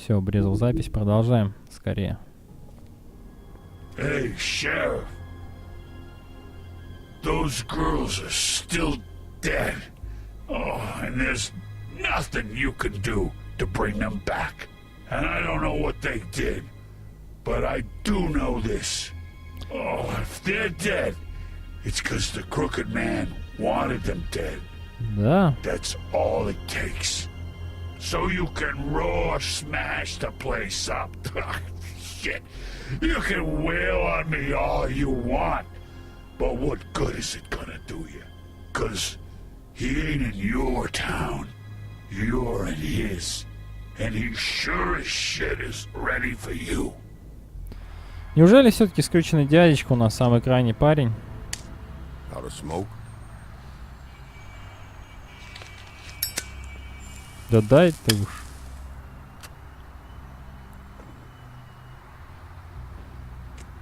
Все, обрезал запись, продолжаем скорее. Hey, Sheriff. Those girls are still dead. Oh, and there's nothing you can do to bring them back. And I don't know what they did, but I do know this. Oh, if they're dead, it's 'cause the crooked man wanted them dead. Да. That's all it takes. So you can raw smash the place up. Shit. You can wail on me all you want. But what good is it gonna do you? 'Cause he ain't in your town. You're in his. And he sure as shit is ready for you. Неужели все-таки скрюченный дядечка у нас самый крайний парень? Out of smoke? Да дай ты уж.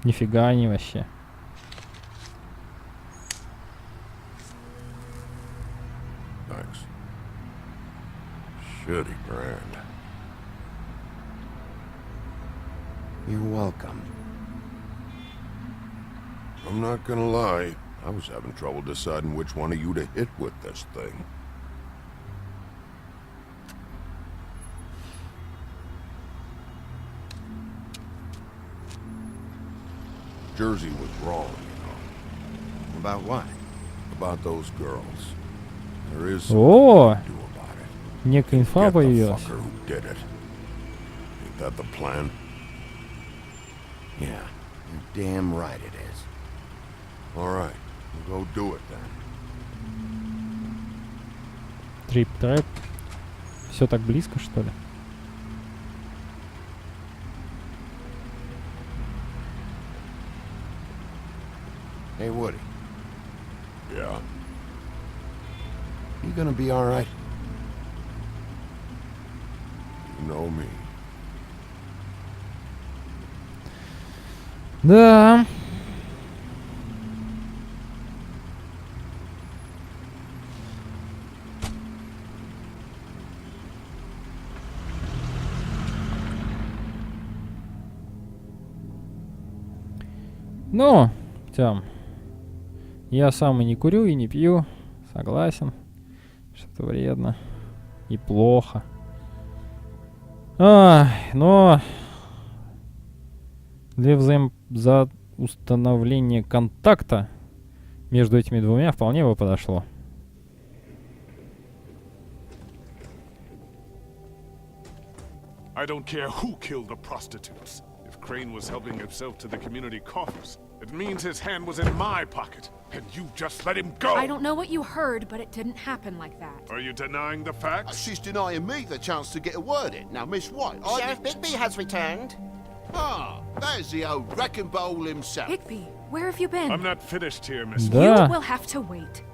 Нифига они вообще. Thanks. Shitty brand. You're welcome. I'm not gonna lie, I was having trouble deciding which one of you to hit with this thing. Jersey was wrong, you know. About what? About those girls. There is О, something to do about it. некая инфа Get the появилась. fucker who did it. Ain't that the plan? Yeah, you're damn right it is. All right, we'll go do it then. Трип-трэп. Все так близко, что ли? Hey, Woody, Yeah. you gonna be all right? You know me. Да. Ну, Тём, я сам и не курю, и не пью. Согласен, что это вредно и плохо. Но для за установления контакта между этими двумя вполне бы подошло. I don't care who killed the prostitutes. If Crane was helping himself to the community coffers, it means his hand was in my pocket, and you just let him go! I don't know what you heard, but it didn't happen like that. Are you denying the facts? She's denying me the chance to get a word in. Now, Miss White, Sheriff Bigby has returned. Ah, there's the old wrecking bowl himself. Bigby, where have you been? I'm not finished here, Miss. Да. You will have to wait.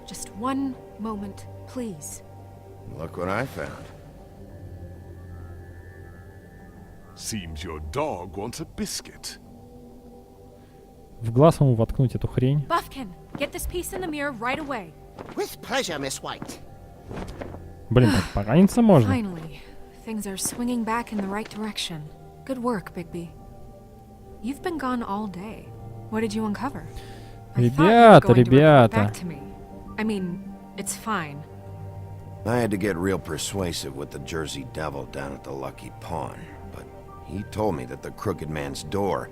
Just one moment, please. Look what I found. Seems your dog wants a biscuit. В глаз ему воткнуть эту хрень. Buffkin, get this piece in the mirror right away. With pleasure, Miss White. Блин, так пораниться можно. Finally, things are swinging back in the right direction. Good work, Bigby. You've been gone all day. What did you uncover? I thought you were going to report back to me. I mean, it's fine. I had to get real persuasive with the Jersey Devil down at the Lucky Pawn, but he told me that the Crooked Man's door,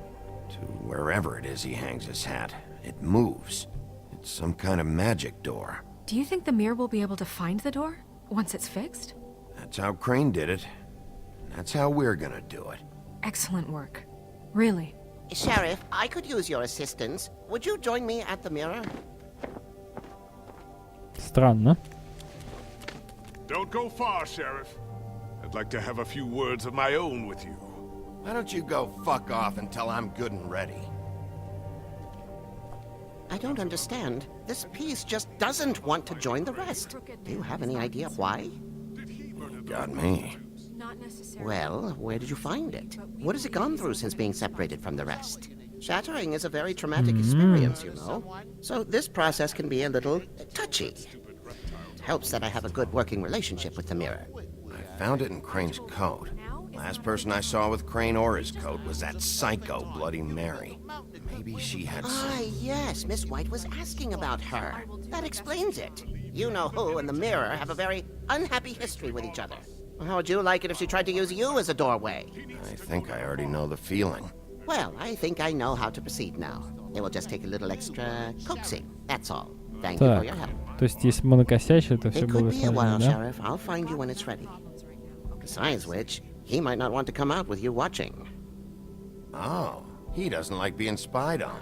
to wherever it is he hangs his hat, it moves. It's some kind of magic door. Do you think the mirror will be able to find the door once it's fixed? That's how Crane did it. That's how we're gonna do it. Excellent work. Really. Sheriff, I could use your assistance. Would you join me at the mirror? Странно. Don't go far, Sheriff. I'd like to have a few words of my own with you. Why don't you go fuck off until I'm good and ready? I don't understand. This piece just doesn't want to join the rest. Do you have any idea why? Got me. Not necessarily. Well, where did you find it? What has it gone through since being separated from the rest? Shattering is a very traumatic experience, you know. So this process can be a little touchy. It helps that I have a good working relationship with the mirror. I found it in Crane's coat. Last person I saw with Crane or his coat was that psycho Bloody Mary. Maybe she had some... Ah, yes, Miss White was asking about her. That explains it. You know who and the mirror have a very unhappy history with each other. How would you like it if she tried to use you as a doorway? I think I already know the feeling. Well, I think I know how to proceed now. It will just take a little extra coaxing, that's all. Thank you for your help. То есть, если мы накосячили, то все It было could be a while, сложнее, да? Sheriff. I'll find you when it's ready. Besides which, he might not want to come out with you watching. Oh, he doesn't like being spied on.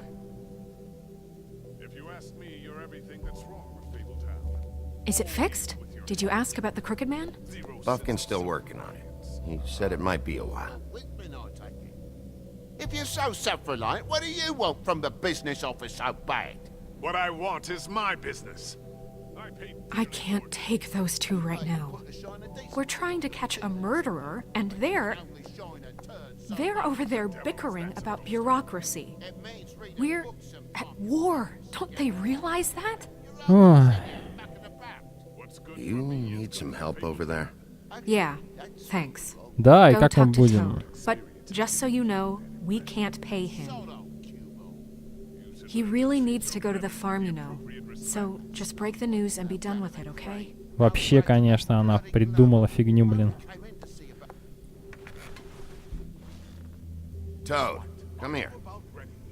If you ask me, you're everything that's wrong with Fabletown. Is it fixed? Did you ask about the Crooked Man? Buffkin's still working on it. He said it might be a while. If you're so self-reliant, what do you want from the business office so bad? What I want is my business. I paid I can't take those two right now. We're trying to catch a murderer, and they're over there bickering about bureaucracy. We're at war. Don't they realize that? Ой, You need some help over there? Yeah, thanks. да, и Go как мы talk to будем? Toad. But just so you know, we can't pay him. He really needs to go to the farm, you know. So just break the news and be done with it, okay? Вообще, конечно, она придумала фигню, блин. Toad, come here.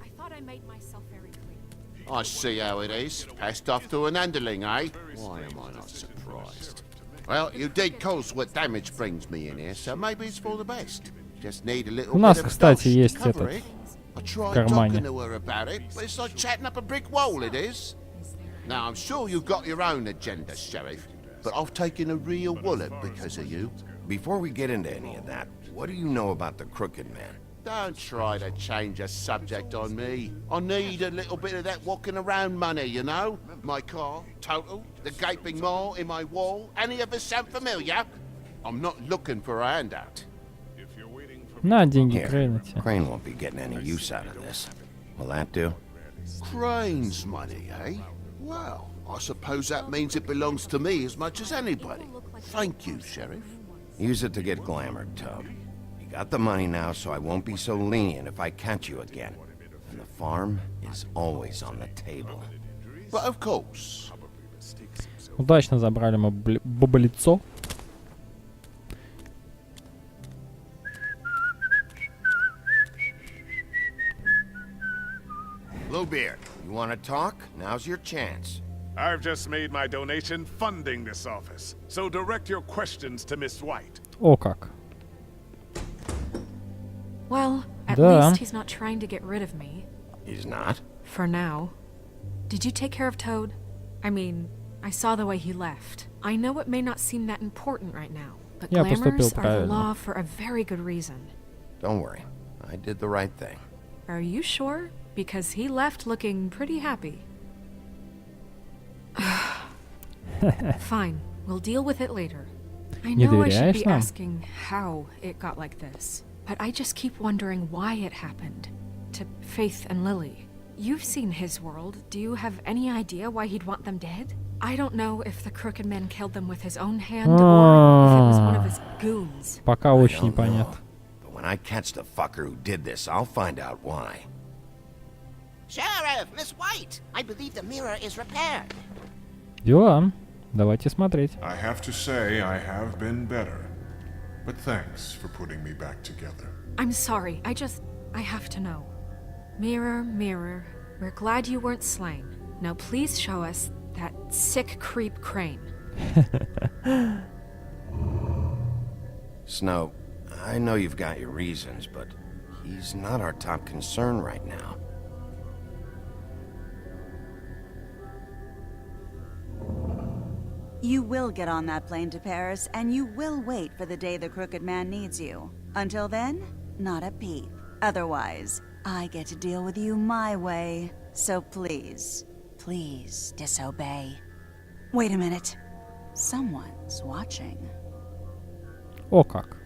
I thought I made myself very clear. I see how it is. Passed off to an underling, eh? Why am I not surprised? Well, you did cause what damage brings me in here, so maybe it's for the best. Just need a little У нас, bit of кстати, dose to есть cover этот it. I tried кармане. talking to her about it, but it's like chatting up a brick wall, it is. Now, I'm sure you've got your own agenda, Sheriff, but I've taken a real wallop because of you. Before we get into any of that, what do you know about the Crooked Man? Don't try to change a subject on me. I need a little bit of that walking around money, you know? My car, total, the gaping maw in my wall. Any of us sound familiar? I'm not looking for a handout. На, деньги Here, Крейнете. Crane won't be getting any use out of this. Will that do? Crane's money, eh? Well, I suppose that means it belongs to me as much as anybody. Thank you, Sheriff. Use it to get glamored, Toad. You got the money now, so I won't be so lenient if I catch you again. And the farm is always on the table. But of course. Удачно забрали мы боболицо. Bluebeard, you want to talk? Now's your chance. I've just made my donation funding this office, so direct your questions to Miss White. О как. Well, at Да. least he's not trying to get rid of me. He's not? For now. Did you take care of Toad? I mean, I saw the way he left. I know it may not seem that important right now, but Я поступил glamours are the правильно. law for a very good reason. Don't worry. I did the right thing. Are you sure? Because he left looking pretty happy. Fine, we'll deal with it later. I Не know I should доверяешь be нам? asking how it got like this, but I just keep wondering why it happened. To Faith and Lily. You've seen his world. Do you have any idea why he'd want them dead? I don't know if the Crooked Man killed them with his own hand or if it was one of his goons. Пока I очень don't know. непонятно. But when I catch the fucker who did this, I'll find out why. Sheriff, Miss White, I believe the mirror is repaired. Дела. Давайте смотреть. I have to say I have been better. But thanks for putting me back together. I'm sorry, I have to know. Mirror, mirror, we're glad you weren't slain. Now please show us that sick creep Crane. Snow, I know you've got your reasons, but he's not our top concern right now. You will get on that plane to Paris, and you will wait for the day the Crooked Man needs you. Until then, not a peep. Otherwise, I get to deal with you my way. So please, please disobey. Wait a minute. Someone's watching. О как.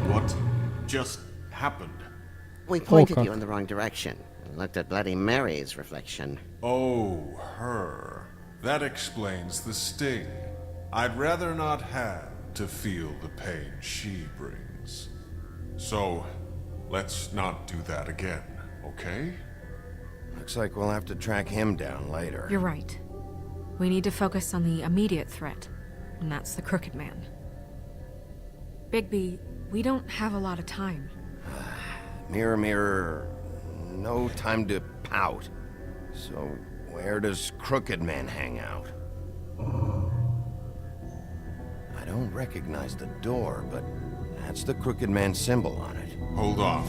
What just happened? We pointed как. you in the wrong direction. looked at Bloody Mary's reflection. Oh, her. That explains the sting. I'd rather not have to feel the pain she brings. So, let's not do that again, okay? Looks like we'll have to track him down later. You're right. We need to focus on the immediate threat, and that's the Crooked Man. Bigby, we don't have a lot of time. Mirror, mirror, no time to pout. So, where does Crooked Man hang out? I don't recognize the door, but that's the Crooked Man symbol on it. Hold on.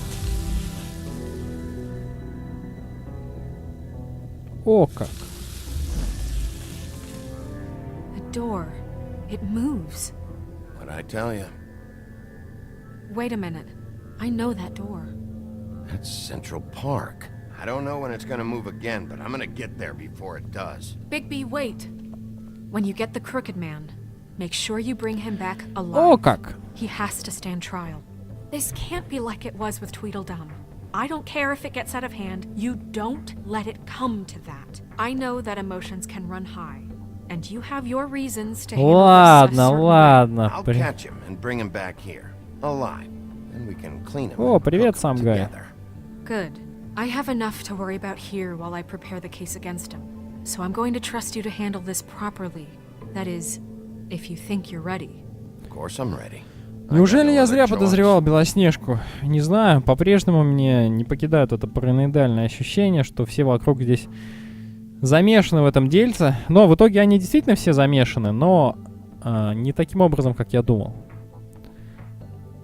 О как. The door. It moves. What'd I tell you? Wait a minute. I know that door. That's Central Park. I don't know when it's gonna move again, but I'm gonna get there before it does. Bigby, wait. When you get the Crooked Man, make sure you bring him back alive. О как. He has to stand trial. This can't be like it was with Tweedledum. I don't care if it gets out of hand. You don't let it come to that. I know that emotions can run high, and you have your reasons to handle this a Ладно, certain way. ладно. I'll catch him and bring him back here, alive. Then we can clean him. О, and привет, cook сам him Гай. together. Good. I have enough to worry about here while I prepare the case against him. So I'm going to trust you to handle this properly. That is, if you think you're ready. Of course I'm ready. Неужели я зря подозревал Белоснежку? Не знаю, по-прежнему мне не покидают это параноидальное ощущение, что все вокруг здесь замешаны в этом дельце. Но в итоге они действительно все замешаны, но не таким образом, как я думал.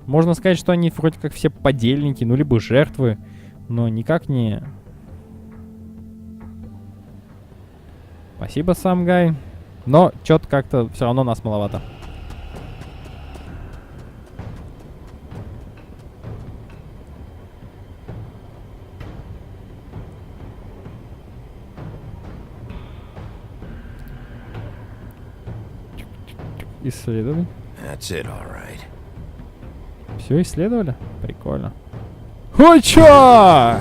Можно сказать, что они вроде как все подельники, ну либо жертвы, но никак не... Спасибо, сам Гай. Но что-то как-то все равно нас маловато. Исследовали. That's it, all right. Все исследовали? Прикольно. Хоча!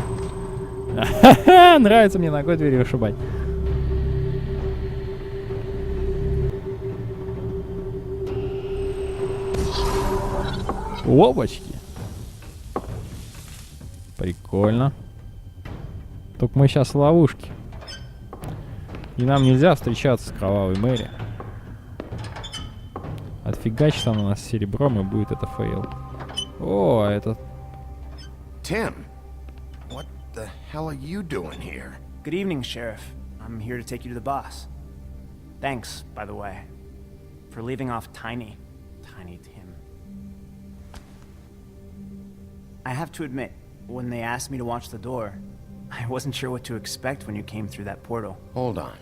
Нравится мне ногой двери вышибать. Опачки. Прикольно. Только мы сейчас в ловушке. И нам нельзя встречаться с кровавой Мэри. Отфигачит она нас серебром, и будет это фейл. О, это... Tim, what the hell are you doing here? Good evening, Sheriff. I'm here to take you to the boss. Thanks, by the way, for leaving off Tiny Tim. I have to admit, when they asked me to watch the door, I wasn't sure what to expect when you came through that portal. Hold on.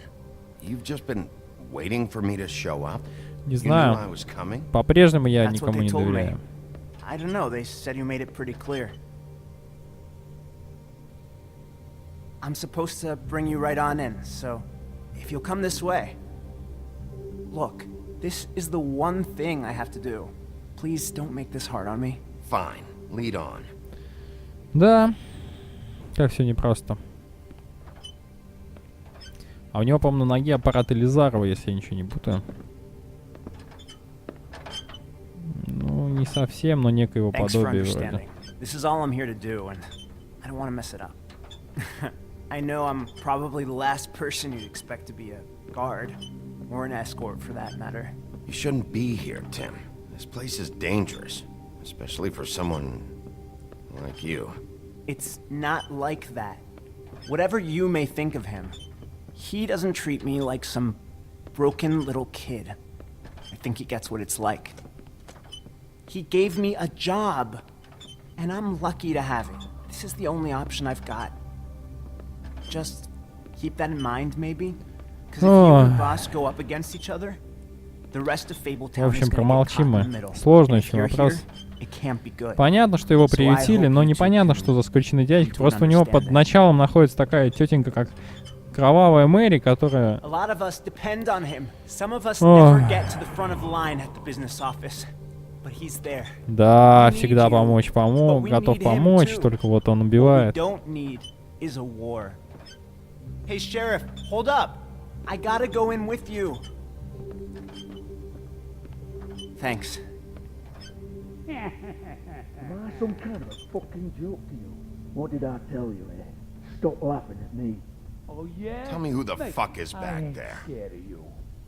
You've just been waiting for me to show up? Не You knew I знаю. was coming? По-прежнему я That's what никому they не told me. доверяю. I don't know, they said you made it pretty clear. I'm supposed to bring you right on in, so if you'll come this way. Look, this is the one thing I have to do. Please don't make this hard on me. Fine. Lead on. Да. Как все непросто. А у него, по-моему, на ноге аппарат Элизарова, если я ничего не путаю. Ну, не совсем, но некое его Thanks for подобие вроде. understanding. This is all I'm here to do, and I don't want to mess it up. I know I'm probably the last person you'd expect to be a guard, or an escort for that matter. You shouldn't be here, Tim. This place is dangerous, especially for someone like you. It's not like that. Whatever you may think of him, he doesn't treat me like some broken little kid. I think he gets what it's like. He gave me a job, and I'm lucky to have it. This is the only option I've got. Just keep that in mind, maybe? Because if you and the boss go up against each other, the rest of В Fabletown общем, is gonna get промолчим caught in the мы. middle. Сложный And if очень you're вопрос. here, it can't be good. Понятно, что его So I приютили, hope но you two непонятно, can что за скрюченный дядечка. come to Просто у an него под understanding. началом находится такая тетенька, как кровавая Мэри, которая... A lot of us depend on him. Some of us Oh. never get to the front of the line at the business office. But he's there. Да, We need всегда you, помочь, but we готов need him помочь, too. только вот он What we убивает. don't need is a war. Hey, Sheriff, hold up. I gotta go in with you. Thanks. Am I some kind of a fucking joke to you? What did I tell you, eh? Stop laughing at me. Oh, yeah? Tell me who the fuck is back there. Scared of you.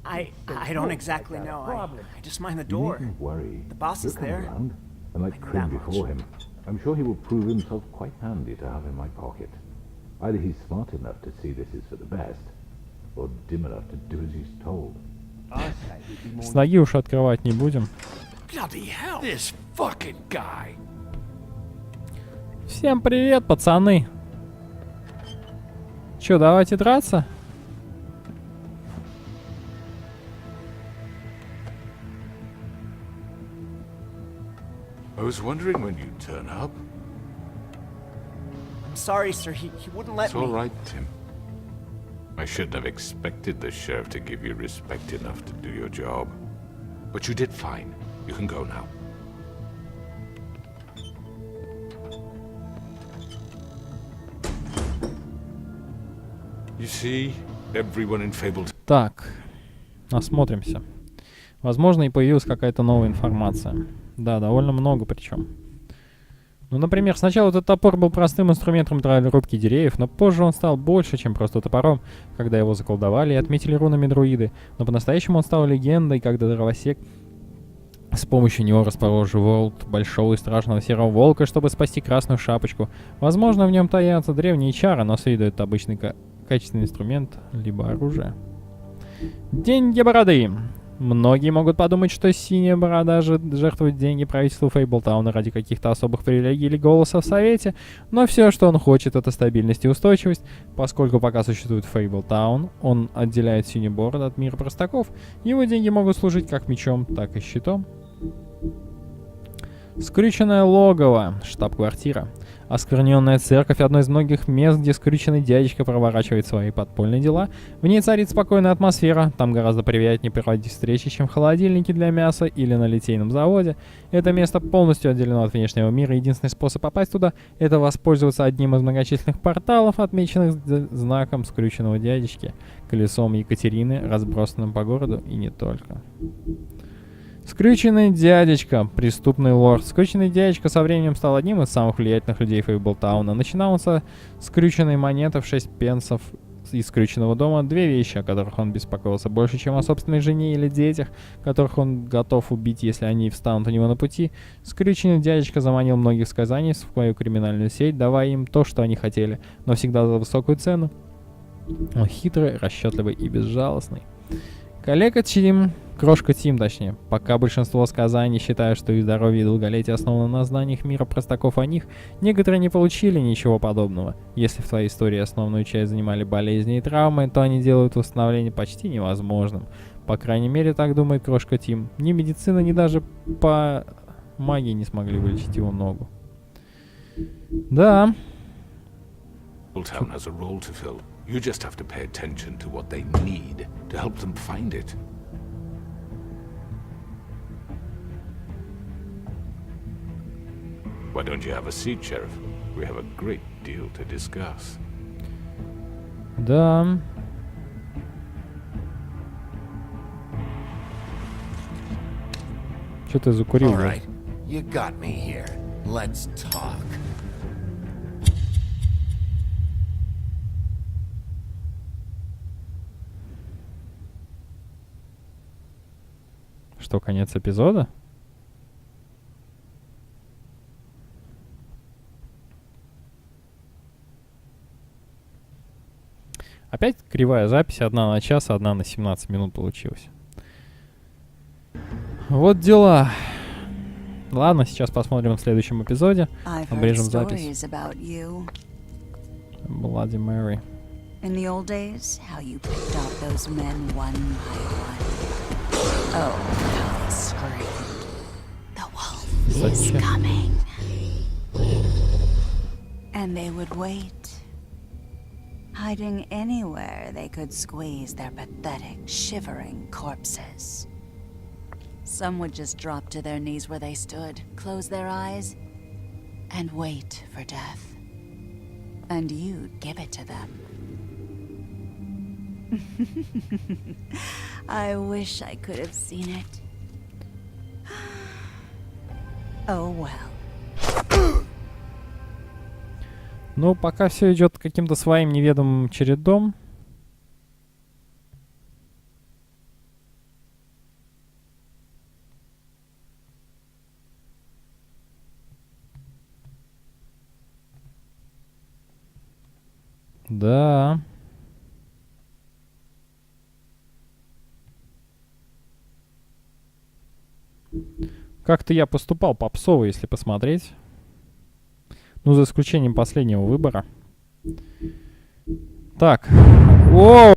I don't exactly know. I just mind the door. You needn't worry. The boss is He'll come there. around, and like I know Crane that much. before him, I'm sure he will prove himself quite handy to have in my pocket. Either he's smart enough to see this is for the best, or dim enough to do as he's told. С ноги уж открывать не будем. Bloody hell! This fucking guy! Всем привет, пацаны! Чё, давайте драться? I was wondering when you'd turn up. I'm sorry, sir. He wouldn't let It's me. all right, Tim. I shouldn't have expected the sheriff to give you respect enough to do your job. But you did fine. You can go now. You see, everyone in Fable... Так, осмотримся. Возможно, и появилась какая-то новая информация. Да, довольно много причем. Ну, например, сначала этот топор был простым инструментом для рубки деревьев, но позже он стал больше, чем просто топором, когда его заколдовали и отметили рунами друиды. Но по-настоящему он стал легендой, когда дровосек с помощью него распорол живот большого и страшного серого волка, чтобы спасти красную шапочку. Возможно, в нем таятся древние чары, но с виду это обычный качественный инструмент, либо оружие. Деньги бороды. Многие могут подумать, что синяя борода жертвует деньги правительству Фейблтауна ради каких-то особых привилегий или голоса в совете, но все, что он хочет, это стабильность и устойчивость. Поскольку пока существует Фейблтаун, он отделяет синюю бороду от мира простаков, его деньги могут служить как мечом, так и щитом. Скрюченное логово, штаб-квартира. Оскверненная церковь — одно из многих мест, где скрюченный дядечка проворачивает свои подпольные дела. В ней царит спокойная атмосфера, там гораздо приятнее проводить встречи, чем в холодильнике для мяса или на литейном заводе. Это место полностью отделено от внешнего мира, единственный способ попасть туда — это воспользоваться одним из многочисленных порталов, отмеченных знаком скрюченного дядечки, колесом Екатерины, разбросанным по городу и не только. Скрюченный дядечка, преступный лорд. Скрюченный дядечка со временем стал одним из самых влиятельных людей Фейблтауна. Начинал он со скрюченной монеты в 6 пенсов из скрюченного дома. Две вещи, о которых он беспокоился больше, чем о собственной жене или детях, которых он готов убить, если они встанут у него на пути. Скрюченный дядечка заманил многих сказаний в свою криминальную сеть, давая им то, что они хотели, но всегда за высокую цену. Он хитрый, расчетливый и безжалостный. Коллега Тим, крошка Тим точнее, пока большинство сказаний считают, что их здоровье и долголетие основано на знаниях мира простаков о них, некоторые не получили ничего подобного. Если в твоей истории основную часть занимали болезни и травмы, то они делают восстановление почти невозможным. По крайней мере, так думает крошка Тим. Ни медицина, ни даже по магии не смогли вылечить его ногу. Да. Town has a role to fill. You just have to pay attention to what they need to help them find it. Why don't you have a seat, Sheriff? We have a great deal to discuss. Да. Что ты закурил? All right, you got me here. Let's talk. Что, конец эпизода? Опять кривая запись, одна на час, одна на 17 минут получилась. Вот дела. Ладно, сейчас посмотрим в следующем эпизоде. Обрежем запись. Bloody Mary. In the old days, how you picked off those men one by one. Oh, how they screamed. The wolf is coming. And they would wait, hiding anywhere they could squeeze their pathetic, shivering corpses. Some would just drop to their knees where they stood, close their eyes, and wait for death. and you'd give it to them. I wish I could have seen it. Oh well. Ну, пока все идет каким-то своим неведомым чередом. Да. Как-то я поступал попсово, если посмотреть. Ну, за исключением последнего выбора. Так. О!